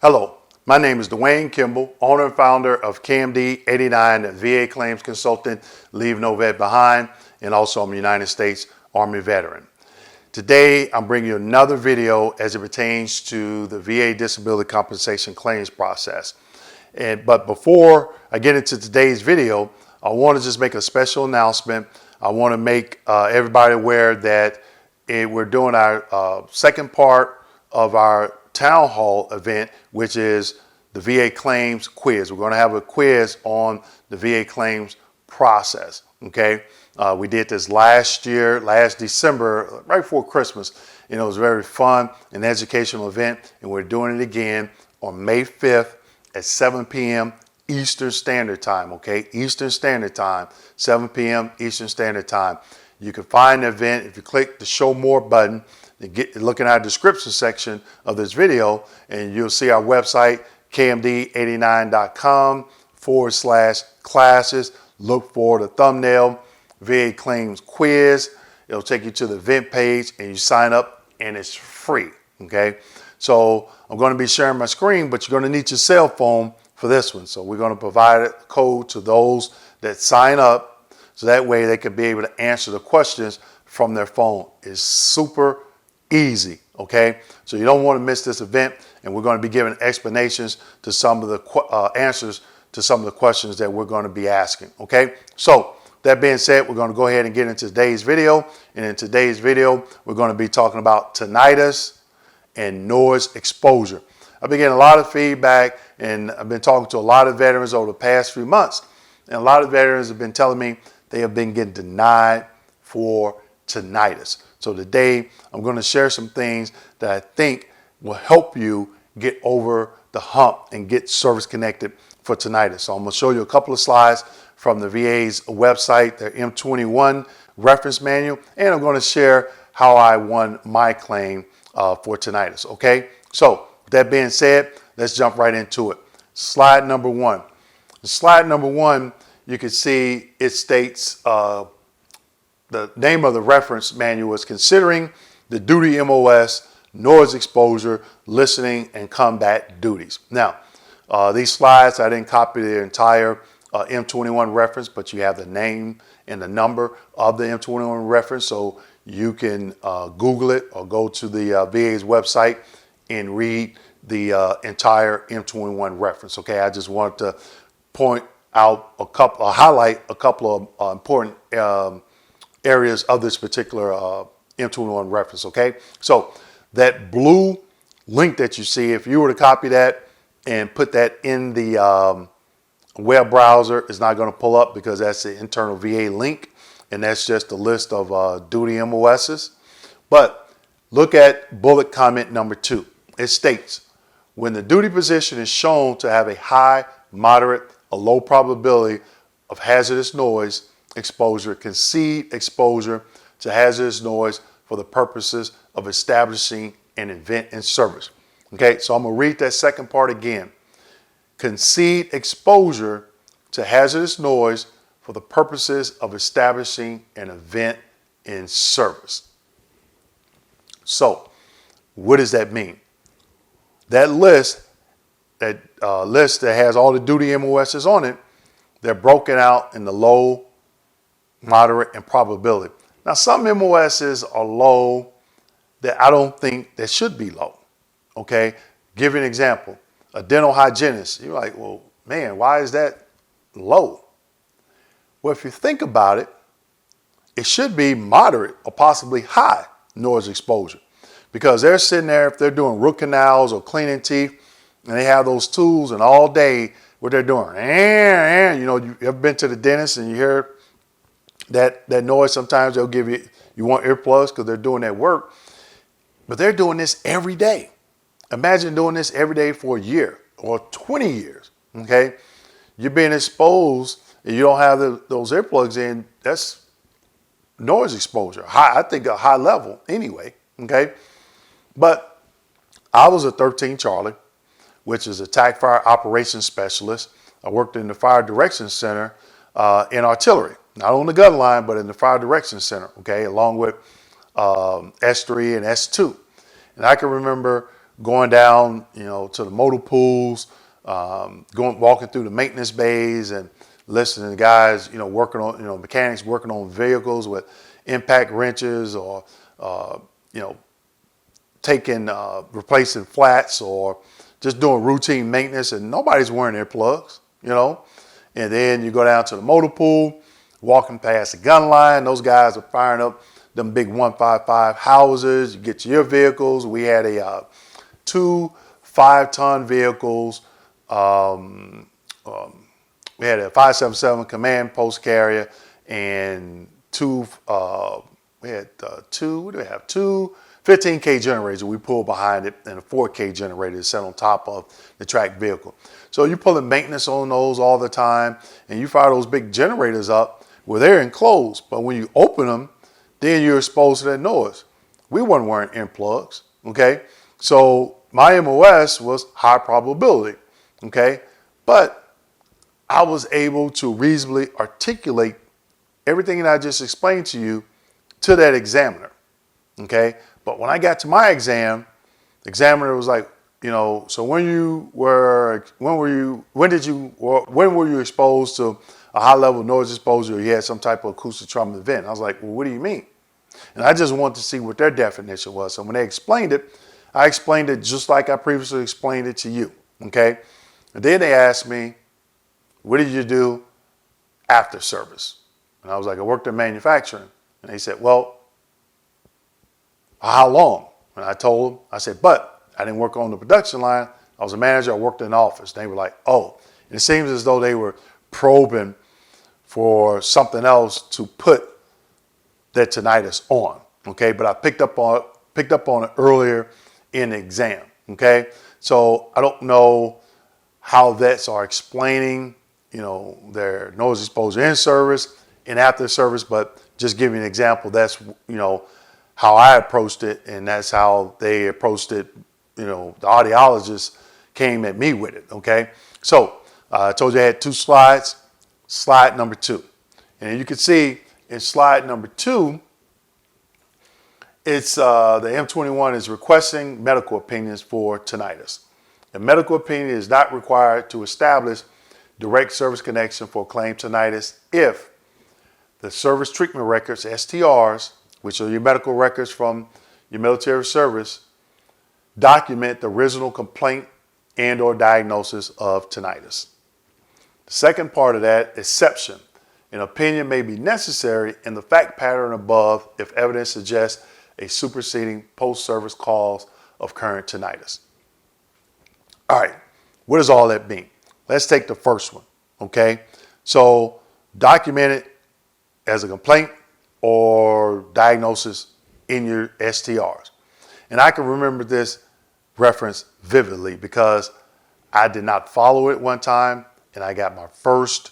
Hello, my name is Dwayne Kimball, owner and founder of KMD 89 VA Claims Consultant, Leave No Vet Behind, and also I'm a United States Army veteran. Today, I'm bringing you another video as it pertains to the VA disability compensation claims process. But before I get into today's video, I want to just make a special announcement. I want to make everybody aware that we're doing our second part of our town hall event, which is the VA claims quiz. We're going to have a quiz on the VA claims process. Okay, we did this last December, right before Christmas. It was a very fun and educational event, and we're doing it again on May 5th at 7 p.m. Eastern Standard Time. Okay, Eastern Standard Time, 7 p.m. Eastern Standard Time. You can find the event if you click the Show More button. Look in our description section of this video, and you'll see our website, kmd89.com/classes. Look for the thumbnail, VA Claims Quiz. It'll take you to the event page, and you sign up, and it's free. Okay, so I'm going to be sharing my screen, but you're going to need your cell phone for this one. So we're going to provide a code to those that sign up, so that way they can be able to answer the questions from their phone. It's super easy, okay? So you don't want to miss this event, and we're going to be giving explanations to some of the answers to some of the questions that we're going to be asking, okay? So that being said, we're going to go ahead and get into today's video. And in today's video, we're going to be talking about tinnitus and noise exposure. I've been getting a lot of feedback, and I've been talking to a lot of veterans over the past few months, and a lot of veterans have been telling me they have been getting denied for tinnitus. So today I'm going to share some things that I think will help you get over the hump and get service connected for tinnitus. So I'm going to show you a couple of slides from the VA's website, their M21 reference manual, and I'm going to share how I won my claim for tinnitus. Okay, so with that being said, let's jump right into it. Slide number one. Slide number one, you can see it states the name of the reference manual is Considering the Duty MOS, Noise Exposure, Listening, and Combat Duties. Now, these slides, I didn't copy the entire M21 reference, but you have the name and the number of the M21 reference, so you can Google it or go to the VA's website and read the entire M21 reference. Okay, I just wanted to point out highlight a couple of important areas of this particular M21 reference. Okay, so that blue link that you see, if you were to copy that and put that in the web browser, it's not going to pull up because that's the internal VA link, and that's just a list of duty MOSs. But look at bullet comment number 2. It states, when the duty position is shown to have a high, moderate, or low probability of hazardous noise exposure, concede exposure to hazardous noise for the purposes of establishing an event in service. Okay, so I'm going to read that second part again. Concede exposure to hazardous noise for the purposes of establishing an event in service. So, what does that mean? That list that has all the duty MOSs on it, they're broken out in the low, moderate, and probability. Now, some MOSs are low that I don't think that should be low. Okay, give you an example. A dental hygienist, you're like, well, man, why is that low? Well, if you think about it, it should be moderate or possibly high noise exposure, because they're sitting there, if they're doing root canals or cleaning teeth, and they have those tools, and all day what they're doing, and you know, you ever been to the dentist and you hear that noise? Sometimes they'll give you want earplugs because they're doing that work, but they're doing this every day. Imagine doing this every day for a year or 20 years. Okay, you're being exposed and you don't have those earplugs in. That's noise exposure. High, I think a high level anyway. Okay, but I was a 13 Charlie, which is a TAC Fire Operations Specialist. I worked in the Fire Direction Center in artillery, not on the gun line, but in the Fire Direction Center, okay, along with S3 and S2. And I can remember going down, to the motor pools, walking through the maintenance bays and listening to guys, working on, mechanics working on vehicles with impact wrenches or, replacing flats or just doing routine maintenance, and nobody's wearing earplugs, And then you go down to the motor pool, walking past the gun line. Those guys are firing up them big 155 houses. You get to your vehicles. We had two 5-ton vehicles. We had a 577 command post carrier and two. We had two. What do we have? Two 15K generators we pulled behind it, and a 4K generator set on top of the tracked vehicle. So you're pulling maintenance on those all the time, and you fire those big generators up. Well, they're enclosed, but when you open them, then you're exposed to that noise. We weren't wearing earplugs, okay? So my MOS was high probability, okay? But I was able to reasonably articulate everything that I just explained to you to that examiner, okay? But when I got to my exam, the examiner was like, so when were you exposed to a high level noise exposure, or you had some type of acoustic trauma event? I was like, well, what do you mean? And I just wanted to see what their definition was. So when they explained it, I explained it just like I previously explained it to you, okay? And then they asked me, what did you do after service? And I was like, I worked in manufacturing. And they said, well, how long? And I told them, I said, but I didn't work on the production line. I was a manager. I worked in the office. They were like, oh. And it seems as though they were probing for something else to put that tinnitus on, okay? But I picked up on it earlier in the exam, okay? So I don't know how vets are explaining, their noise exposure in service and after service, but just giving an example, that's, how I approached it, and that's how they approached it. The audiologist came at me with it, okay? So I told you I had 2 slides. Slide number 2. And you can see in slide number 2, it's the M21 is requesting medical opinions for tinnitus. A medical opinion is not required to establish direct service connection for claimed tinnitus if the service treatment records, STRs, which are your medical records from your military service, document the original complaint and or diagnosis of tinnitus. The second part of that, exception. An opinion may be necessary in the fact pattern above if evidence suggests a superseding post-service cause of current tinnitus. All right, what does all that mean? Let's take the first one, okay? So document it as a complaint or diagnosis in your STRs. And I can remember this reference vividly because I did not follow it one time, and I got my first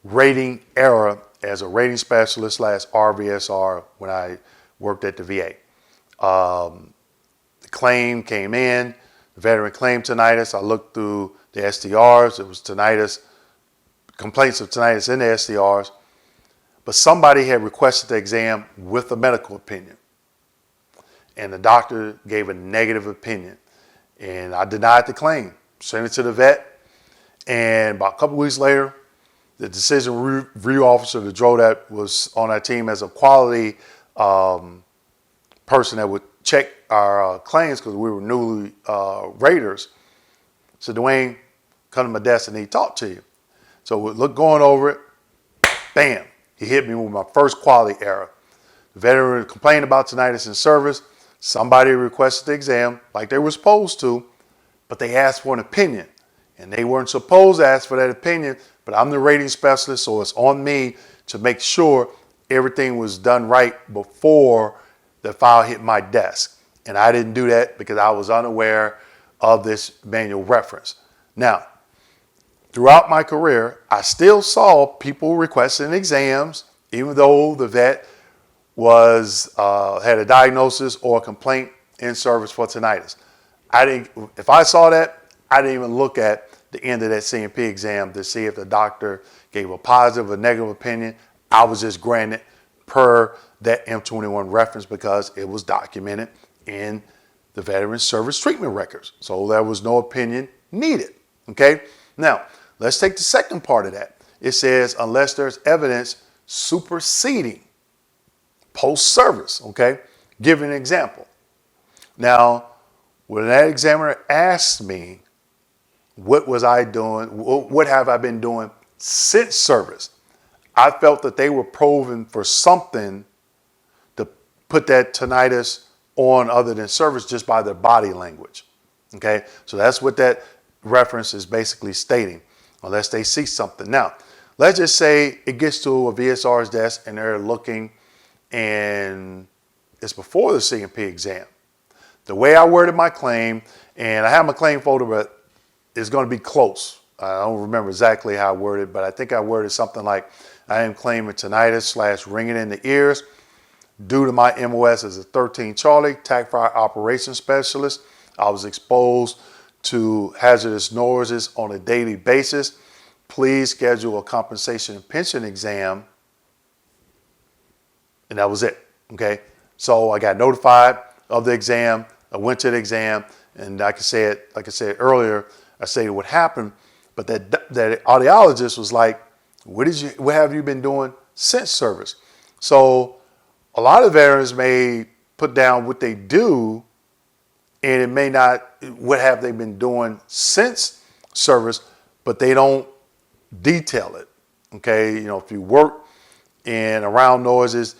rating error as a rating specialist / RVSR when I worked at the VA. The claim came in, the veteran claimed tinnitus. I looked through the STRs. It was tinnitus, complaints of tinnitus in the STRs. But somebody had requested the exam with a medical opinion. And the doctor gave a negative opinion. And I denied the claim, sent it to the vet. And about a couple weeks later, the decision review officer, the DRO that was on our team as a quality person that would check our claims because we were newly raters, said, Dwayne, come to my desk and he talked to you. So we're going over it, bam, he hit me with my first quality error. The veteran complained about tinnitus in service. Somebody requested the exam like they were supposed to, but they asked for an opinion. And they weren't supposed to ask for that opinion, but I'm the rating specialist, so it's on me to make sure everything was done right before the file hit my desk. And I didn't do that because I was unaware of this manual reference. Now, throughout my career, I still saw people requesting exams, even though the vet had a diagnosis or a complaint in service for tinnitus. If I saw that, I didn't even look at the end of that CMP exam to see if the doctor gave a positive or negative opinion. I was just granted per that M21 reference because it was documented in the veteran service treatment records. So there was no opinion needed. Okay. Now let's take the second part of that. It says unless there's evidence superseding post-service. Okay. Give an example. Now, when that examiner asked me, what was I doing? What have I been doing since service? I felt that they were probing for something to put that tinnitus on other than service just by their body language. Okay, so that's what that reference is basically stating, unless they see something. Now, let's just say it gets to a VSR's desk and they're looking and it's before the C&P exam. The way I worded my claim, and I have my claim folder, but it's going to be close. I don't remember exactly how I worded, but I think I worded something like, I am claiming tinnitus / ringing in the ears due to my MOS as a 13 Charlie TAC fire operations specialist. I was exposed to hazardous noises on a daily basis. Please schedule a compensation and pension exam. And that was it. Okay. So I got notified of the exam. I went to the exam, and like I said earlier, I stated what happened, but that audiologist was like, what have you been doing since service? So a lot of veterans may put down what they do, and it may not, what have they been doing since service, but they don't detail it. Okay, you know, if you work in around noises,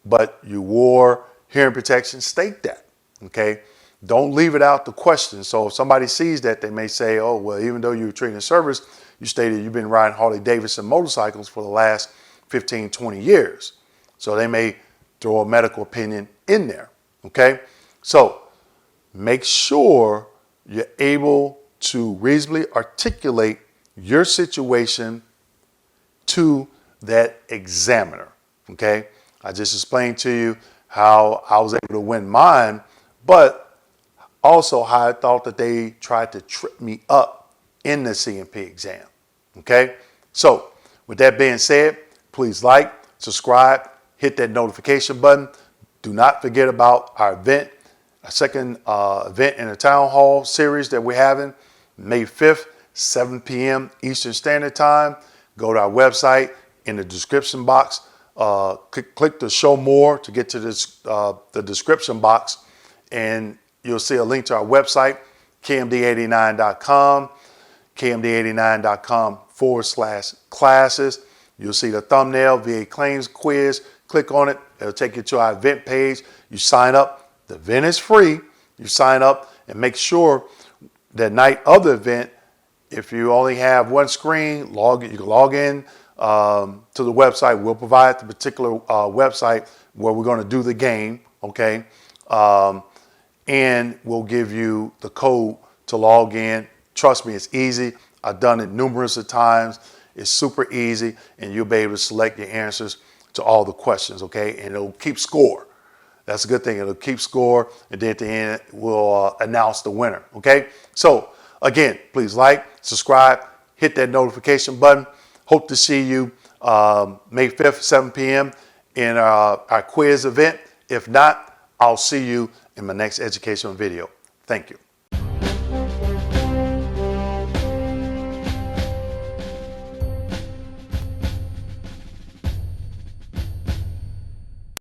but you wore hearing protection, state that. Okay, don't leave it out to question. So if somebody sees that, they may say, oh, well, even though you were treating service, you stated you've been riding Harley Davidson motorcycles for the last 15, 20 years. So they may throw a medical opinion in there. Okay, so make sure you're able to reasonably articulate your situation to that examiner. Okay, I just explained to you how I was able to win mine, but also how I thought that they tried to trip me up in the C&P exam. Okay, so with that being said, please like, subscribe, hit that notification button. Do not forget about our event, a second event in the town hall series that we're having May 5th, 7 p.m. Eastern Standard Time. Go to our website in the description box. Click the show more to get to this, the description box, and you'll see a link to our website, kmd89.com, kmd89.com/classes. You'll see the thumbnail, VA claims quiz. Click on it. It'll take you to our event page. You sign up. The event is free. You sign up and make sure that night of the event, if you only have one screen, you can log in to the website. We'll provide the particular website where we're going to do the game, okay? And we'll give you the code to log in. Trust me, it's easy. I've done it numerous of times. It's super easy, and you'll be able to select your answers to all the questions, okay? And it'll keep score. That's a good thing. It'll keep score, and then at the end, we'll announce the winner, okay? So, again, please like, subscribe, hit that notification button. Hope to see you May 5th, 7 p.m. in our quiz event. If not, I'll see you in my next educational video. Thank you.